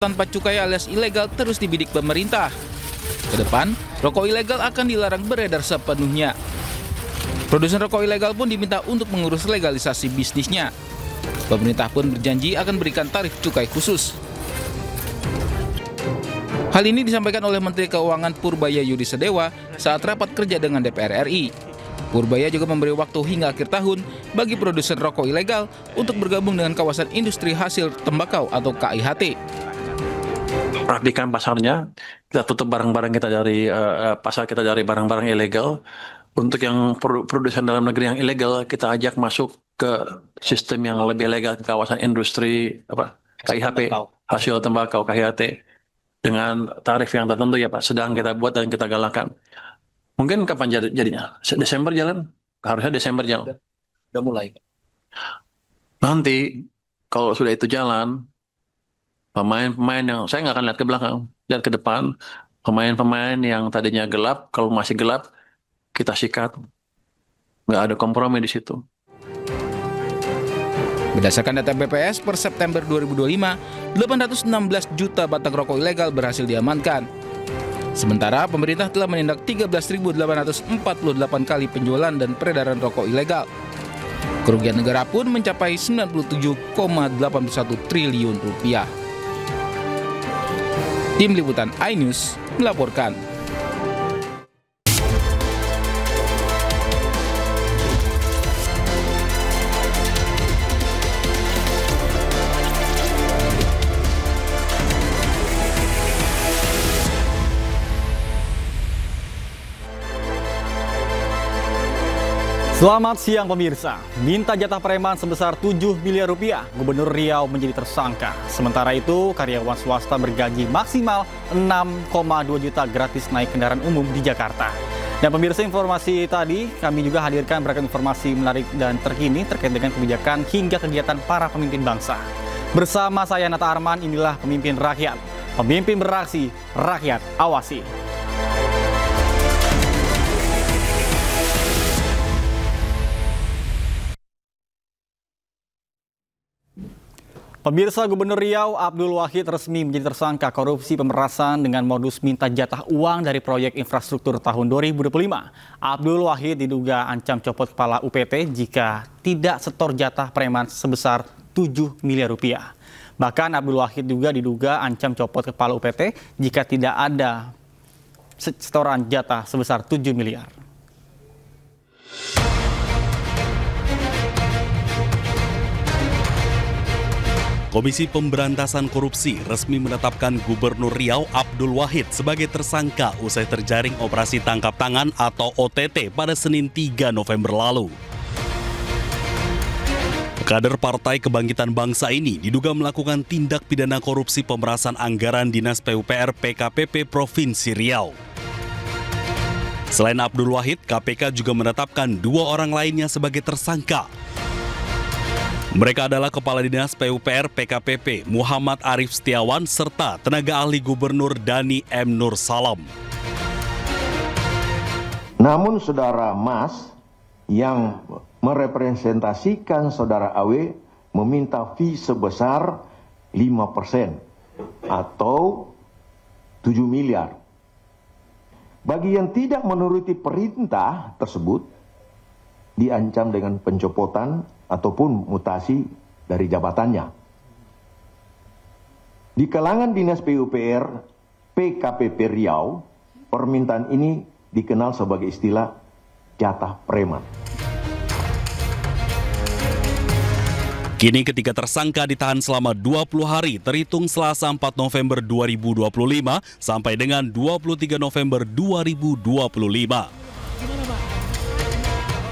tanpa cukai alias ilegal terus dibidik pemerintah. Ke depan, rokok ilegal akan dilarang beredar sepenuhnya. Produsen rokok ilegal pun diminta untuk mengurus legalisasi bisnisnya. Pemerintah pun berjanji akan berikan tarif cukai khusus. Hal ini disampaikan oleh Menteri Keuangan Purbaya Yudi Sedewa saat rapat kerja dengan DPR RI. Purbaya juga memberi waktu hingga akhir tahun bagi produsen rokok ilegal untuk bergabung dengan kawasan industri hasil tembakau atau KIHT. Perhatikan pasarnya, kita tutup barang-barang kita dari pasar kita dari barang-barang ilegal. Untuk yang produsen dalam negeri yang ilegal, kita ajak masuk ke sistem yang lebih legal, ke kawasan industri KIHP, hasil tembakau KIHT, dengan tarif yang tertentu ya Pak, sedang kita buat dan kita galakkan. Mungkin kapan jadinya? Desember jalan? Harusnya Desember jalan. Udah mulai. Nanti kalau sudah itu jalan, pemain-pemain yang saya nggak akan lihat ke belakang, lihat ke depan. Pemain-pemain yang tadinya gelap, kalau masih gelap, kita sikat. Nggak ada kompromi di situ. Berdasarkan data BPS, per September 2025, 816 juta batang rokok ilegal berhasil diamankan. Sementara pemerintah telah menindak 13.848 kali penjualan dan peredaran rokok ilegal. Kerugian negara pun mencapai 97,81 triliun rupiah. Tim Liputan iNews melaporkan. Selamat siang pemirsa. Minta jatah preman sebesar 7 miliar rupiah, Gubernur Riau menjadi tersangka. Sementara itu, karyawan swasta bergaji maksimal 6,2 juta gratis naik kendaraan umum di Jakarta. Dan pemirsa, informasi tadi kami juga hadirkan beragam informasi menarik dan terkini terkait dengan kebijakan hingga kegiatan para pemimpin bangsa. Bersama saya Nata Arman, inilah Pemimpin Rakyat. Pemimpin beraksi, rakyat awasi. Pemirsa, Gubernur Riau Abdul Wahid resmi menjadi tersangka korupsi pemerasan dengan modus minta jatah uang dari proyek infrastruktur tahun 2025. Abdul Wahid diduga ancam copot kepala UPT jika tidak setor jatah preman sebesar 7 miliar rupiah. Bahkan Abdul Wahid juga diduga ancam copot kepala UPT jika tidak ada setoran jatah sebesar 7 miliar. Komisi Pemberantasan Korupsi resmi menetapkan Gubernur Riau Abdul Wahid sebagai tersangka usai terjaring operasi tangkap tangan atau OTT pada Senin 3 November lalu. Kader Partai Kebangkitan Bangsa ini diduga melakukan tindak pidana korupsi pemerasan anggaran Dinas PUPR PKPP Provinsi Riau. Selain Abdul Wahid, KPK juga menetapkan 2 orang lainnya sebagai tersangka. Mereka adalah Kepala Dinas PUPR PKPP Muhammad Arif Setiawan serta tenaga ahli Gubernur Dani M. Nur Salam. Namun saudara Mas yang merepresentasikan saudara AW meminta fee sebesar 5% atau 7 miliar. Bagi yang tidak menuruti perintah tersebut, diancam dengan pencopotan ataupun mutasi dari jabatannya. Di kalangan Dinas PUPR PKPP Riau, permintaan ini dikenal sebagai istilah jatah preman. Kini ketiga tersangka ditahan selama 20 hari terhitung Selasa 4 November 2025 sampai dengan 23 November 2025.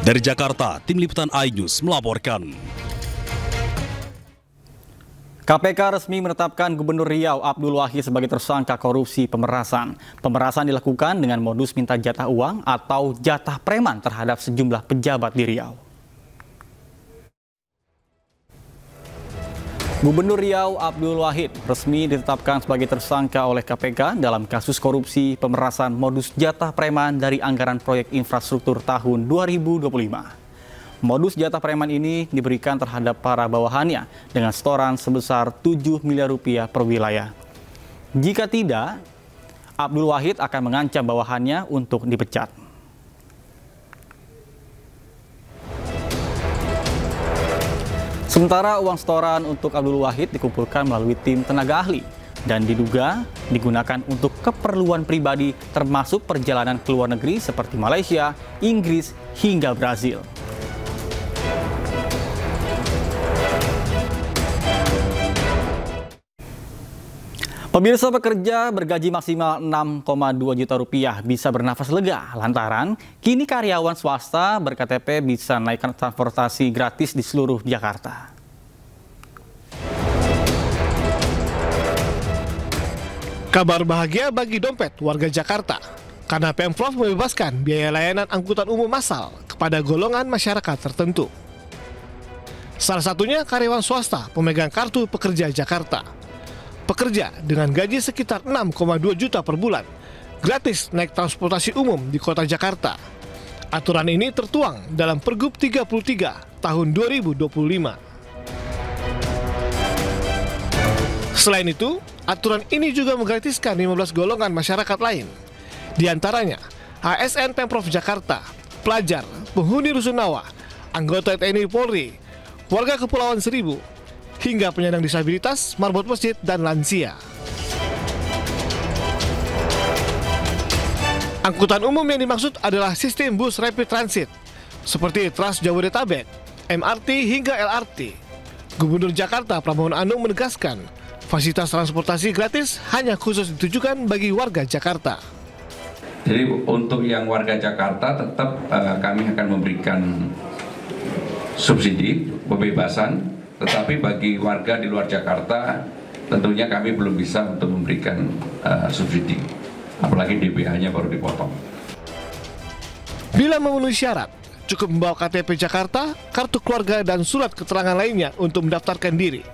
Dari Jakarta, Tim Liputan iNews melaporkan. KPK resmi menetapkan Gubernur Riau Abdul Wahid sebagai tersangka korupsi pemerasan. Pemerasan dilakukan dengan modus minta jatah uang atau jatah preman terhadap sejumlah pejabat di Riau. Gubernur Riau Abdul Wahid resmi ditetapkan sebagai tersangka oleh KPK dalam kasus korupsi pemerasan modus jatah preman dari anggaran proyek infrastruktur tahun 2025. Modus jatah preman ini diberikan terhadap para bawahannya dengan setoran sebesar 7 miliar rupiah per wilayah. Jika tidak, Abdul Wahid akan mengancam bawahannya untuk dipecat. Sementara uang setoran untuk Abdul Wahid dikumpulkan melalui tim tenaga ahli dan diduga digunakan untuk keperluan pribadi termasuk perjalanan ke luar negeri seperti Malaysia, Inggris, hingga Brazil. Pemirsa, pekerja bergaji maksimal 6,2 juta rupiah bisa bernafas lega lantaran kini karyawan swasta ber-KTP bisa naikkan transportasi gratis di seluruh Jakarta. Kabar bahagia bagi dompet warga Jakarta karena Pemprov membebaskan biaya layanan angkutan umum massal kepada golongan masyarakat tertentu. Salah satunya karyawan swasta pemegang kartu pekerja Jakarta. Pekerja dengan gaji sekitar 6,2 juta per bulan gratis naik transportasi umum di kota Jakarta. Aturan ini tertuang dalam Pergub 33 tahun 2025. Selain itu, aturan ini juga menggratiskan 15 golongan masyarakat lain. Di antaranya, ASN Pemprov Jakarta, pelajar, penghuni rusunawa, anggota TNI Polri, warga Kepulauan Seribu, hingga penyandang disabilitas, marbot masjid, dan lansia. Angkutan umum yang dimaksud adalah sistem bus rapid transit, seperti Trans Jabodetabek, MRT, hingga LRT. Gubernur Jakarta Pramono Anung menegaskan, fasilitas transportasi gratis hanya khusus ditujukan bagi warga Jakarta. Jadi untuk yang warga Jakarta tetap kami akan memberikan subsidi, pembebasan, tetapi bagi warga di luar Jakarta tentunya kami belum bisa untuk memberikan subsidi, apalagi DPH-nya baru dipotong. Bila memenuhi syarat, cukup membawa KTP Jakarta, kartu keluarga, dan surat keterangan lainnya untuk mendaftarkan diri.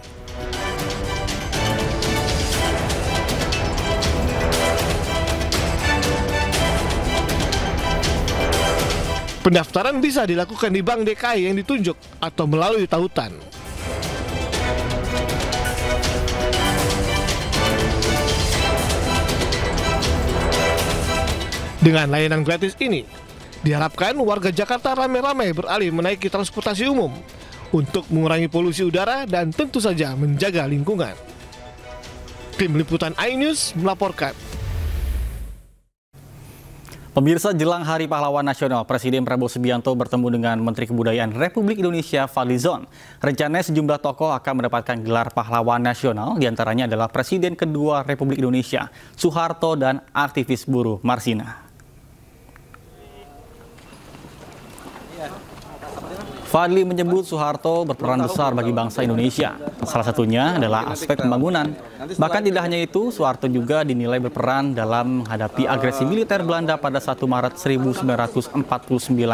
Pendaftaran bisa dilakukan di Bank DKI yang ditunjuk atau melalui tautan. Dengan layanan gratis ini, diharapkan warga Jakarta ramai-ramai beralih menaiki transportasi umum untuk mengurangi polusi udara dan tentu saja menjaga lingkungan. Tim Liputan iNews melaporkan. Pemirsa, jelang Hari Pahlawan Nasional, Presiden Prabowo Subianto bertemu dengan Menteri Kebudayaan Republik Indonesia Fadlizon. Rencananya sejumlah tokoh akan mendapatkan gelar Pahlawan Nasional, diantaranya adalah Presiden kedua Republik Indonesia, Soeharto, dan aktivis buruh Marsina. Fadli menyebut Soeharto berperan besar bagi bangsa Indonesia. Salah satunya adalah aspek pembangunan. Bahkan tidak hanya itu, Soeharto juga dinilai berperan dalam menghadapi agresi militer Belanda pada 1 Maret 1949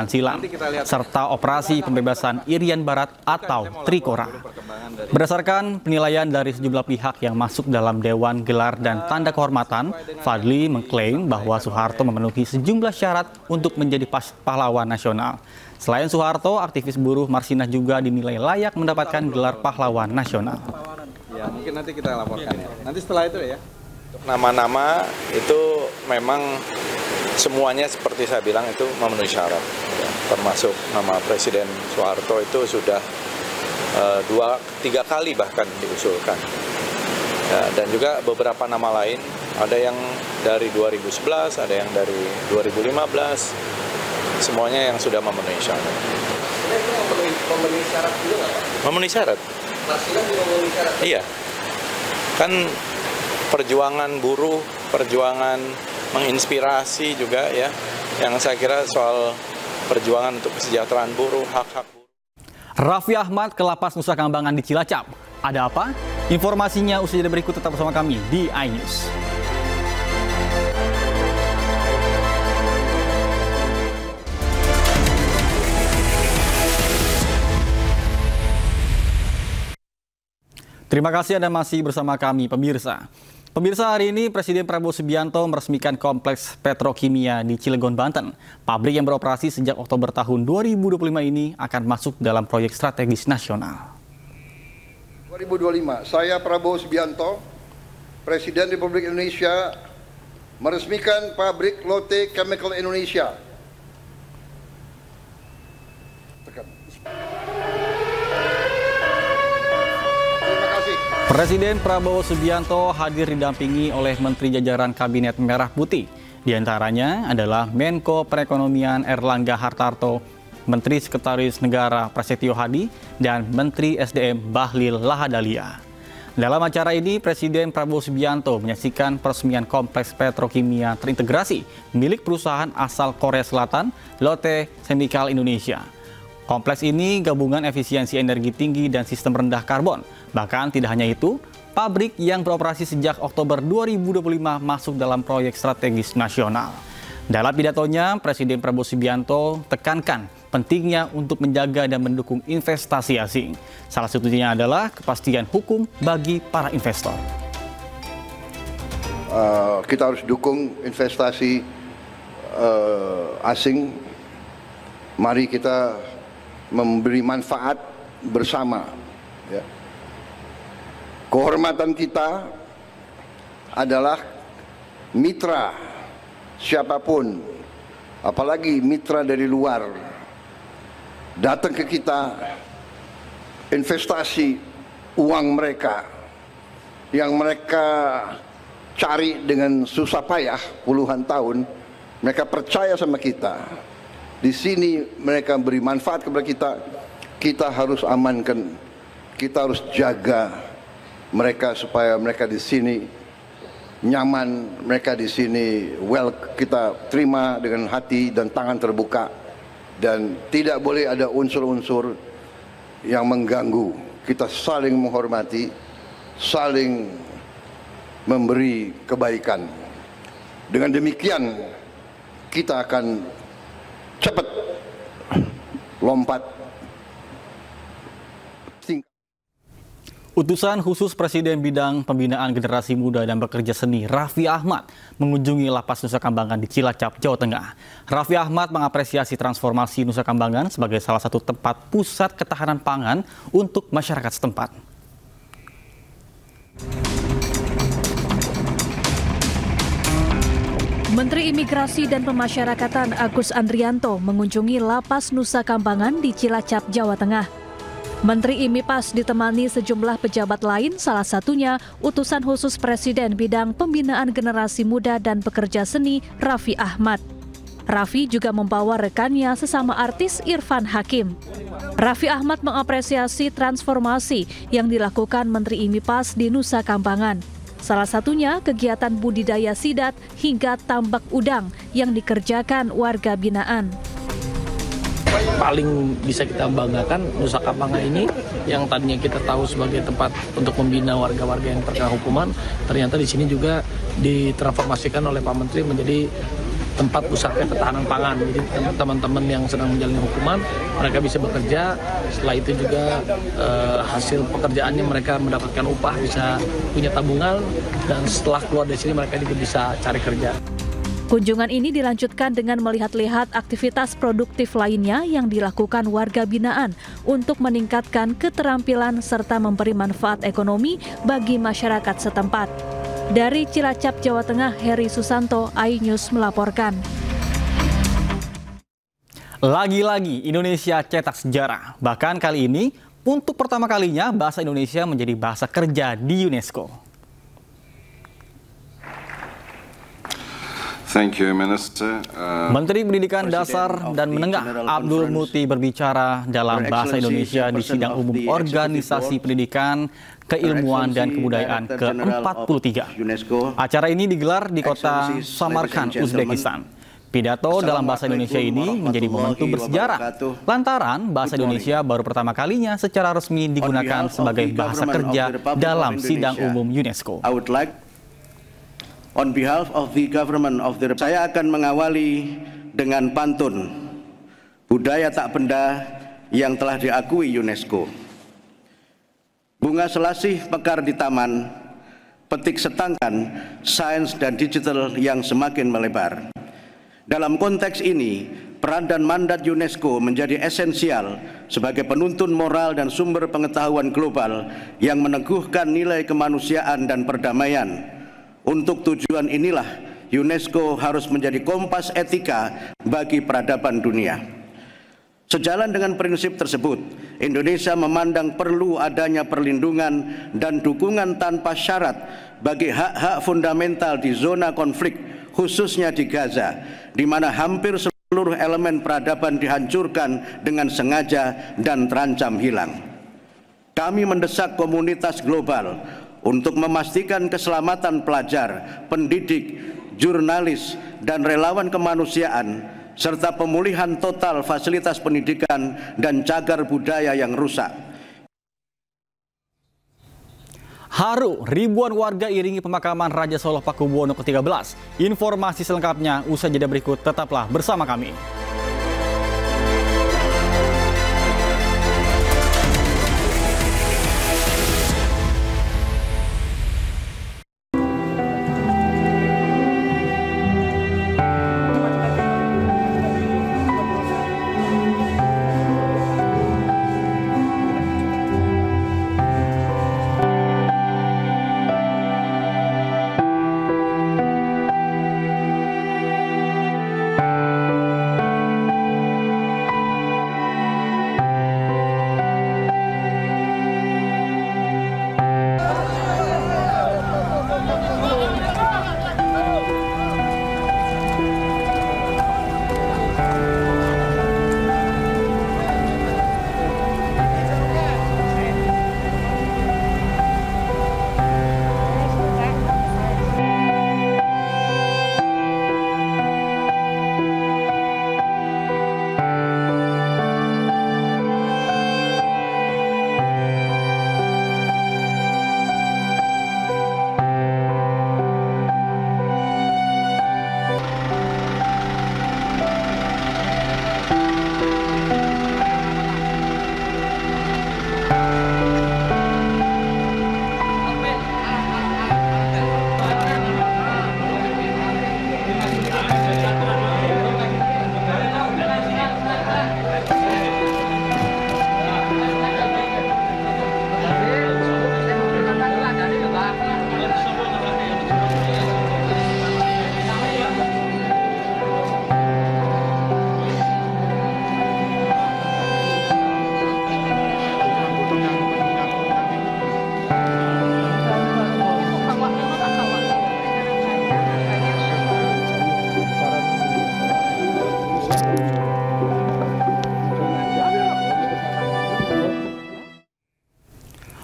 silam, serta operasi pembebasan Irian Barat atau Trikora. Berdasarkan penilaian dari sejumlah pihak yang masuk dalam Dewan Gelar dan Tanda Kehormatan, Fadli mengklaim bahwa Soeharto memenuhi sejumlah syarat untuk menjadi pahlawan nasional. Selain Soeharto, aktivis buruh Marsina juga dinilai layak mendapatkan gelar pahlawan nasional. Ya, mungkin nanti kita laporkan. Nanti setelah itu ya. Nama-nama itu memang semuanya seperti saya bilang itu memenuhi syarat. Ya, termasuk nama Presiden Soeharto itu sudah 2-3 kali bahkan diusulkan. Ya, dan juga beberapa nama lain, ada yang dari 2011, ada yang dari 2015. Semuanya yang sudah memenuhi syarat. Memenuhi syarat juga nggak, Pak? Memenuhi syarat. Marsina juga memenuhi syarat? Iya. Kan perjuangan buruh, perjuangan menginspirasi juga ya. Yang saya kira soal perjuangan untuk kesejahteraan buruh, hak-hak buruh. Raffi Ahmad ke Lapas Nusa Kambangan di Cilacap. Ada apa? Informasinya usai jeda berikut, tetap bersama kami di iNews. Terima kasih Anda masih bersama kami, pemirsa. Pemirsa, hari ini Presiden Prabowo Subianto meresmikan kompleks petrokimia di Cilegon, Banten. Pabrik yang beroperasi sejak Oktober tahun 2025 ini akan masuk dalam proyek strategis nasional. 2025, saya Prabowo Subianto Presiden Republik Indonesia meresmikan pabrik Lotte Chemical Indonesia. Terima kasih. Presiden Prabowo Subianto hadir didampingi oleh Menteri jajaran Kabinet Merah Putih. Di antaranya adalah Menko Perekonomian Erlangga Hartarto, Menteri Sekretaris Negara Prasetyo Hadi, dan Menteri SDM Bahlil Lahadalia. Dalam acara ini, Presiden Prabowo Subianto menyaksikan peresmian kompleks petrokimia terintegrasi milik perusahaan asal Korea Selatan, Lotte Chemical Indonesia. Kompleks ini gabungan efisiensi energi tinggi dan sistem rendah karbon. Bahkan tidak hanya itu, pabrik yang beroperasi sejak Oktober 2025 masuk dalam proyek strategis nasional. Dalam pidatonya, Presiden Prabowo Subianto tekankan pentingnya untuk menjaga dan mendukung investasi asing. Salah satunya adalah kepastian hukum bagi para investor. Kita harus dukung investasi asing. Mari kita memberi manfaat bersama. Ya. Kehormatan kita adalah mitra siapapun, apalagi mitra dari luar, datang ke kita, investasi uang mereka yang mereka cari dengan susah payah puluhan tahun, mereka percaya sama kita. Di sini mereka beri manfaat kepada kita, kita harus amankan, kita harus jaga mereka supaya mereka di sini nyaman, mereka di sini kita terima dengan hati dan tangan terbuka, dan tidak boleh ada unsur-unsur yang mengganggu. Kita saling menghormati, saling memberi kebaikan. Dengan demikian kita akan cepat lompat. Utusan khusus Presiden Bidang Pembinaan Generasi Muda dan Pekerja Seni Raffi Ahmad mengunjungi Lapas Nusa Kambangan di Cilacap, Jawa Tengah. Raffi Ahmad mengapresiasi transformasi Nusa Kambangan sebagai salah satu tempat pusat ketahanan pangan untuk masyarakat setempat. Menteri Imigrasi dan Pemasyarakatan Agus Andrianto mengunjungi Lapas Nusa Kambangan di Cilacap, Jawa Tengah. Menteri IMIPAS ditemani sejumlah pejabat lain, salah satunya utusan khusus Presiden Bidang Pembinaan Generasi Muda dan Pekerja Seni Raffi Ahmad. Raffi juga membawa rekannya sesama artis Irfan Hakim. Raffi Ahmad mengapresiasi transformasi yang dilakukan Menteri IMIPAS di Nusa Kambangan. Salah satunya kegiatan budidaya sidat hingga tambak udang yang dikerjakan warga binaan. Paling bisa kita banggakan Nusa Kambangan ini yang tadinya kita tahu sebagai tempat untuk membina warga-warga yang terkena hukuman, ternyata di sini juga ditransformasikan oleh Pak Menteri menjadi tempat pusat ketahanan pangan. Jadi teman-teman yang sedang menjalani hukuman mereka bisa bekerja, setelah itu juga hasil pekerjaannya mereka mendapatkan upah, bisa punya tabungan, dan setelah keluar dari sini mereka juga bisa cari kerja. Kunjungan ini dilanjutkan dengan melihat-lihat aktivitas produktif lainnya yang dilakukan warga binaan untuk meningkatkan keterampilan serta memberi manfaat ekonomi bagi masyarakat setempat. Dari Cilacap, Jawa Tengah, Heri Susanto, iNews melaporkan. Lagi-lagi Indonesia cetak sejarah. Bahkan kali ini, untuk pertama kalinya bahasa Indonesia menjadi bahasa kerja di UNESCO. Thank you, Minister. Menteri Pendidikan Dasar dan Menengah Abdul Muti berbicara dalam bahasa Indonesia di Sidang Umum Organisasi Pendidikan, Keilmuan dan Kebudayaan ke-43. Acara ini digelar di kota Samarkand, Uzbekistan. Pidato dalam bahasa Indonesia ini menjadi momentum bersejarah, lantaran bahasa Indonesia baru pertama kalinya secara resmi digunakan sebagai bahasa kerja dalam Sidang Umum UNESCO. On behalf of the government of the Republic, saya akan mengawali dengan pantun budaya tak benda yang telah diakui UNESCO. Bunga selasih mekar di taman, petik setangkan sains dan digital yang semakin melebar. Dalam konteks ini, peran dan mandat UNESCO menjadi esensial sebagai penuntun moral dan sumber pengetahuan global yang meneguhkan nilai kemanusiaan dan perdamaian. Untuk tujuan inilah UNESCO harus menjadi kompas etika bagi peradaban dunia. Sejalan dengan prinsip tersebut, Indonesia memandang perlu adanya perlindungan dan dukungan tanpa syarat bagi hak-hak fundamental di zona konflik, khususnya di Gaza, di mana hampir seluruh elemen peradaban dihancurkan dengan sengaja dan terancam hilang. Kami mendesak komunitas global untuk memastikan keselamatan pelajar, pendidik, jurnalis, dan relawan kemanusiaan, serta pemulihan total fasilitas pendidikan dan cagar budaya yang rusak. Haru, ribuan warga iringi pemakaman Raja Solo Pakubuwono ke-13. Informasi selengkapnya usai jeda berikut, tetaplah bersama kami.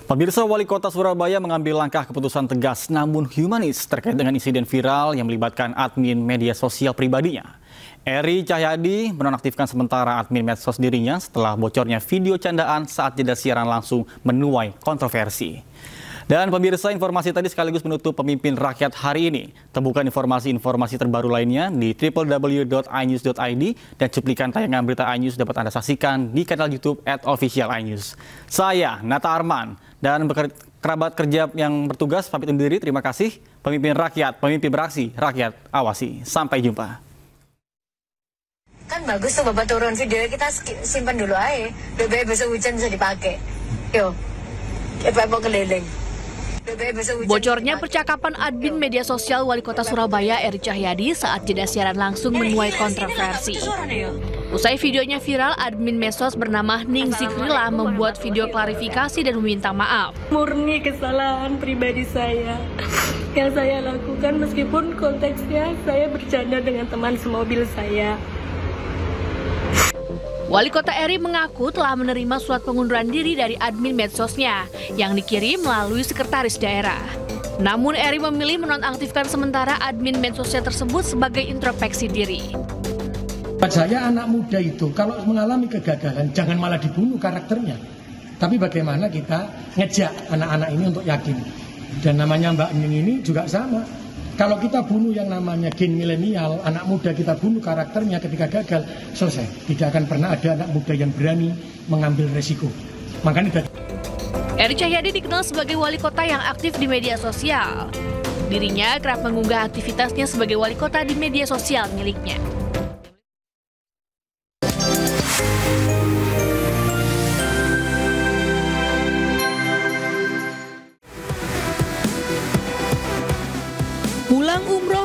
Pemirsa, Wali Kota Surabaya mengambil langkah keputusan tegas namun humanis terkait dengan insiden viral yang melibatkan admin media sosial pribadinya. Eri Cahyadi menonaktifkan sementara admin medsos dirinya setelah bocornya video candaan saat jeda siaran langsung menuai kontroversi. Dan pemirsa, informasi tadi sekaligus menutup Pemimpin Rakyat hari ini. Temukan informasi-informasi terbaru lainnya di www.inews.id dan cuplikan tayangan berita iNews dapat Anda saksikan di kanal YouTube @officialinews. Saya Nata Arman dan kerabat kerja yang bertugas pamit undur diri. Terima kasih. Pemimpin Rakyat, pemimpin beraksi, rakyat awasi. Sampai jumpa. Kan bagus tuh Bapak turun video, kita simpan dulu aja. BB besok hujan bisa dipakai. Yo, kita mau keliling. Bocornya percakapan admin media sosial Wali Kota Surabaya Eri Cahyadi saat jeda siaran langsung menuai kontroversi. Usai videonya viral, admin medsos bernama Ning Zikrila membuat video klarifikasi dan meminta maaf. Murni kesalahan pribadi saya yang saya lakukan, meskipun konteksnya saya bercanda dengan teman semobil saya. Wali Kota Eri mengaku telah menerima surat pengunduran diri dari admin medsosnya yang dikirim melalui sekretaris daerah. Namun Eri memilih menonaktifkan sementara admin medsosnya tersebut sebagai introspeksi diri. Buat saya, anak muda itu kalau mengalami kegagalan jangan malah dibunuh karakternya. Tapi bagaimana kita ngejak anak-anak ini untuk yakin. Dan namanya Mbak Ning ini juga sama. Kalau kita bunuh yang namanya gen milenial, anak muda kita bunuh karakternya ketika gagal, selesai. Tidak akan pernah ada anak muda yang berani mengambil resiko. Makanya Eri Cahyadi dikenal sebagai wali kota yang aktif di media sosial. Dirinya kerap mengunggah aktivitasnya sebagai wali kota di media sosial miliknya. Pulang umroh